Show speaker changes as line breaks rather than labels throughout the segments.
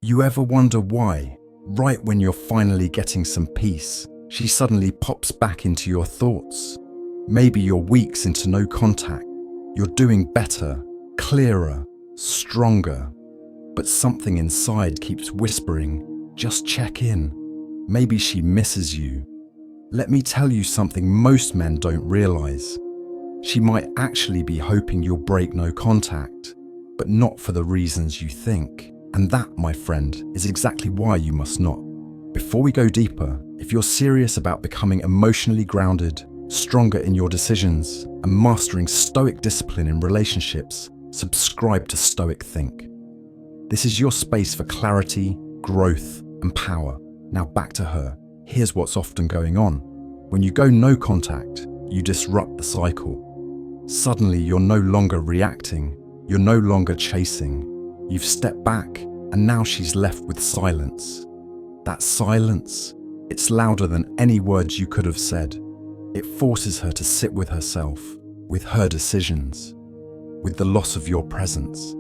You ever wonder why, right when you're finally getting some peace, she suddenly pops back into your thoughts? Maybe you're weeks into no contact. You're doing better, clearer, stronger. But something inside keeps whispering, just check in. Maybe she misses you. Let me tell you something most men don't realize. She might actually be hoping you'll break no contact, but not for the reasons you think. And that, my friend, is exactly why you must not. Before we go deeper, if you're serious about becoming emotionally grounded, stronger in your decisions, and mastering Stoic discipline in relationships, subscribe to Stoic Think. This is your space for clarity, growth, and power. Now back to her. Here's what's often going on. When you go no contact, you disrupt the cycle. Suddenly, you're no longer reacting. You're no longer chasing. You've stepped back, and now she's left with silence. That silence, it's louder than any words you could have said. It forces her to sit with herself, with her decisions, with the loss of your presence.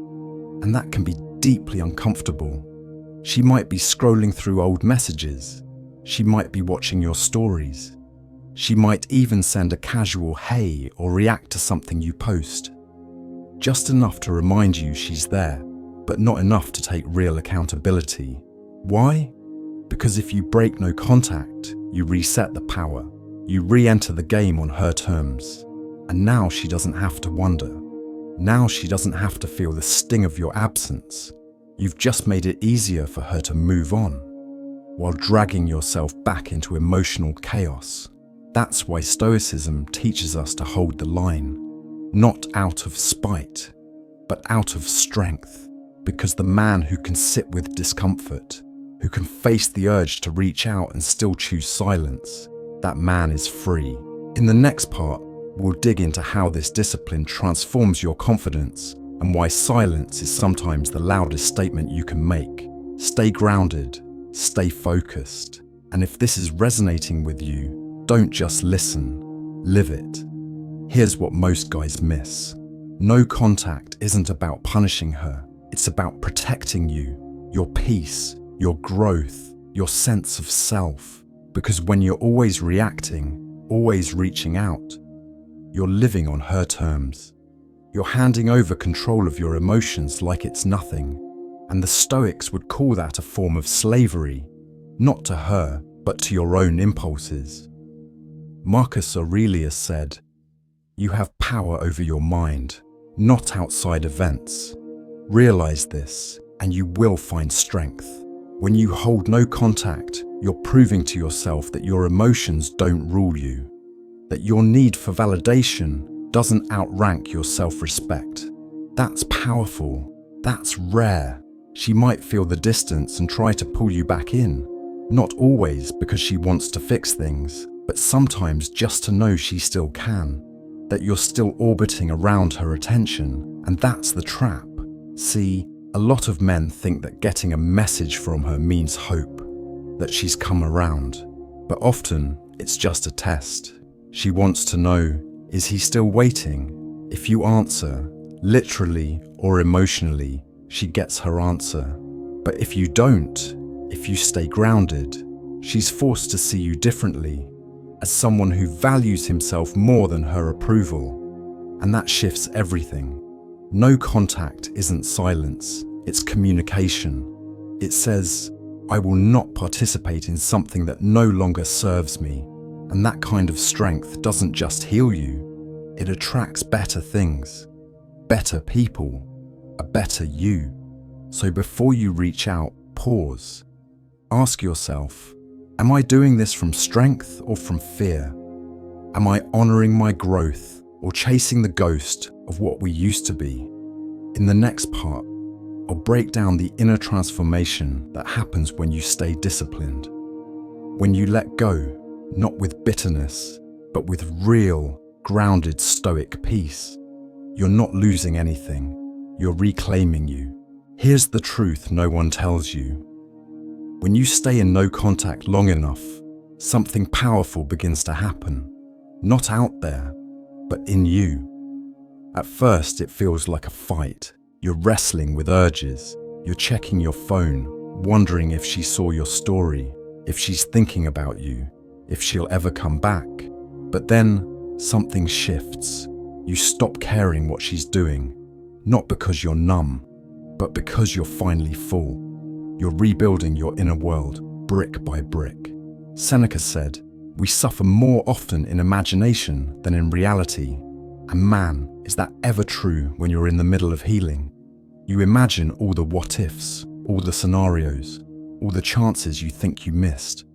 And that can be deeply uncomfortable. She might be scrolling through old messages. She might be watching your stories. She might even send a casual hey or react to something you post. Just enough to remind you she's there, but not enough to take real accountability. Why? Because if you break no contact, you reset the power. You re-enter the game on her terms. And now she doesn't have to wonder. Now she doesn't have to feel the sting of your absence. You've just made it easier for her to move on, while dragging yourself back into emotional chaos. That's why Stoicism teaches us to hold the line, not out of spite, but out of strength. Because the man who can sit with discomfort, who can face the urge to reach out and still choose silence, that man is free. In the next part, we'll dig into how this discipline transforms your confidence and why silence is sometimes the loudest statement you can make. Stay grounded, stay focused, and if this is resonating with you, don't just listen, live it. Here's what most guys miss. No contact isn't about punishing her. It's about protecting you, your peace, your growth, your sense of self. Because when you're always reacting, always reaching out, you're living on her terms. You're handing over control of your emotions like it's nothing. And the Stoics would call that a form of slavery, not to her, but to your own impulses. Marcus Aurelius said, "You have power over your mind, not outside events." Realize this, and you will find strength. When you hold no contact, you're proving to yourself that your emotions don't rule you, that your need for validation doesn't outrank your self-respect. That's powerful. That's rare. She might feel the distance and try to pull you back in, not always because she wants to fix things, but sometimes just to know she still can, that you're still orbiting around her attention, and that's the trap. See, a lot of men think that getting a message from her means hope, that she's come around. But often, it's just a test. She wants to know, is he still waiting? If you answer, literally or emotionally, she gets her answer. But if you don't, if you stay grounded, she's forced to see you differently, as someone who values himself more than her approval. And that shifts everything. No contact isn't silence, it's communication. It says, I will not participate in something that no longer serves me. And that kind of strength doesn't just heal you, it attracts better things, better people, a better you. So before you reach out, pause. Ask yourself, am I doing this from strength or from fear? Am I honoring my growth or chasing the ghost of what we used to be? In the next part, I'll break down the inner transformation that happens when you stay disciplined. When you let go, not with bitterness, but with real, grounded Stoic peace. You're not losing anything, you're reclaiming you. Here's the truth no one tells you. When you stay in no contact long enough, something powerful begins to happen. Not out there, but in you. At first, it feels like a fight. You're wrestling with urges. You're checking your phone, wondering if she saw your story, if she's thinking about you, if she'll ever come back. But then something shifts. You stop caring what she's doing, not because you're numb, but because you're finally full. You're rebuilding your inner world, brick by brick. Seneca said, "We suffer more often in imagination than in reality." And man, is that ever true when you're in the middle of healing? You imagine all the what-ifs, all the scenarios, all the chances you think you missed.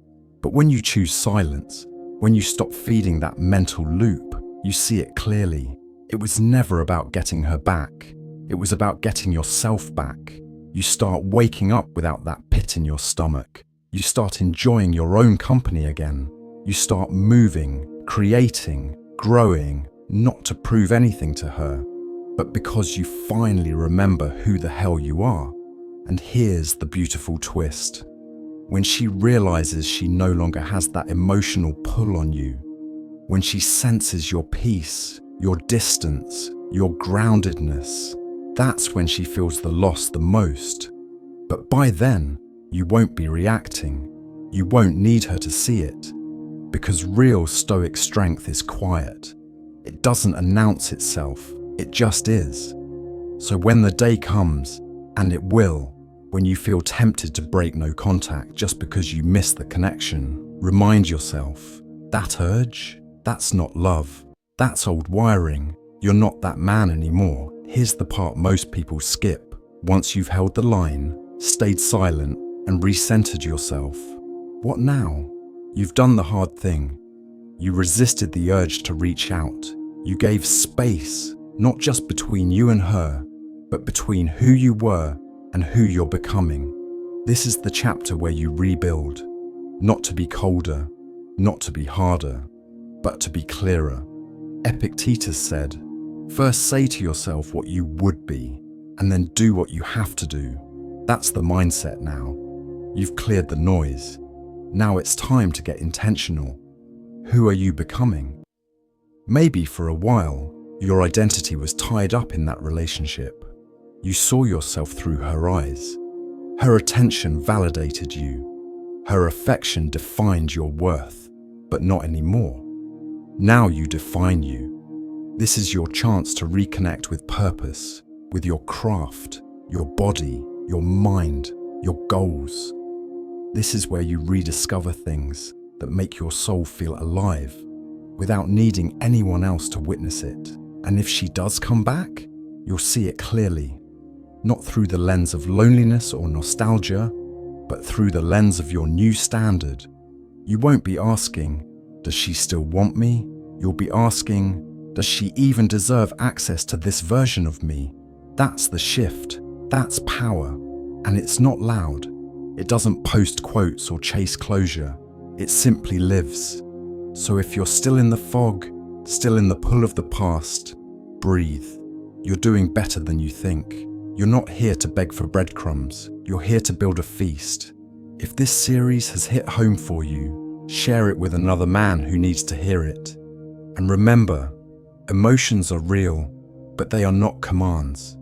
But when you choose silence, when you stop feeding that mental loop, you see it clearly. It was never about getting her back. It was about getting yourself back. You start waking up without that pit in your stomach. You start enjoying your own company again. You start moving, creating, growing, not to prove anything to her, but because you finally remember who the hell you are. And here's the beautiful twist. When she realizes she no longer has that emotional pull on you, when she senses your peace, your distance, your groundedness, that's when she feels the loss the most. But by then, you won't be reacting. You won't need her to see it, because real Stoic strength is quiet. It doesn't announce itself, it just is. So when the day comes, and it will, when you feel tempted to break no contact just because you miss the connection, remind yourself, that urge, that's not love. That's old wiring. You're not that man anymore. Here's the part most people skip. Once you've held the line, stayed silent, and recentered yourself, what now? You've done the hard thing. You resisted the urge to reach out. You gave space, not just between you and her, but between who you were and who you're becoming. This is the chapter where you rebuild, not to be colder, not to be harder, but to be clearer. Epictetus said, "First say to yourself what you would be, and then do what you have to do." That's the mindset now. You've cleared the noise. Now it's time to get intentional. Who are you becoming? Maybe for a while, your identity was tied up in that relationship. You saw yourself through her eyes. Her attention validated you. Her affection defined your worth, but not anymore. Now you define you. This is your chance to reconnect with purpose, with your craft, your body, your mind, your goals. This is where you rediscover things that make your soul feel alive, without needing anyone else to witness it. And if she does come back, you'll see it clearly, not through the lens of loneliness or nostalgia, but through the lens of your new standard. You won't be asking, "Does she still want me?" You'll be asking, "Does she even deserve access to this version of me?" That's the shift. That's power. And it's not loud. It doesn't post quotes or chase closure. It simply lives. So if you're still in the fog, still in the pull of the past, breathe. You're doing better than you think. You're not here to beg for breadcrumbs. You're here to build a feast. If this series has hit home for you, share it with another man who needs to hear it. And remember, emotions are real, but they are not commands.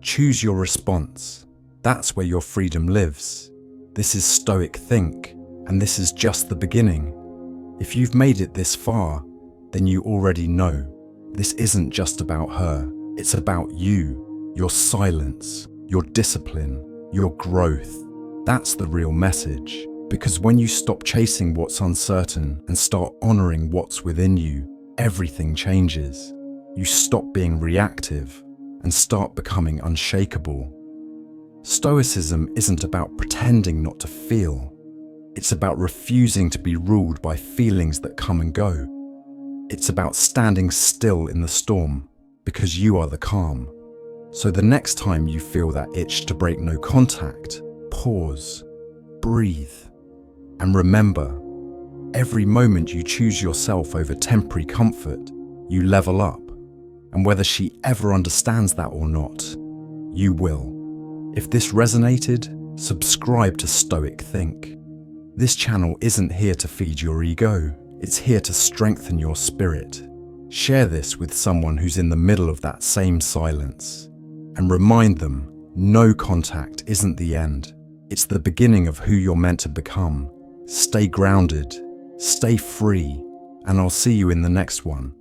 Choose your response. That's where your freedom lives. This is Stoic Think, and this is just the beginning. If you've made it this far, then you already know. This isn't just about her. It's about you, your silence, your discipline, your growth. That's the real message. Because when you stop chasing what's uncertain and start honoring what's within you, everything changes. You stop being reactive and start becoming unshakable. Stoicism isn't about pretending not to feel. It's about refusing to be ruled by feelings that come and go. It's about standing still in the storm because you are the calm. So the next time you feel that itch to break no contact, pause, breathe, and remember, every moment you choose yourself over temporary comfort, you level up. And whether she ever understands that or not, you will. If this resonated, subscribe to Stoic Think. This channel isn't here to feed your ego, it's here to strengthen your spirit. Share this with someone who's in the middle of that same silence. And remind them, no contact isn't the end. It's the beginning of who you're meant to become. Stay grounded, stay free, and I'll see you in the next one.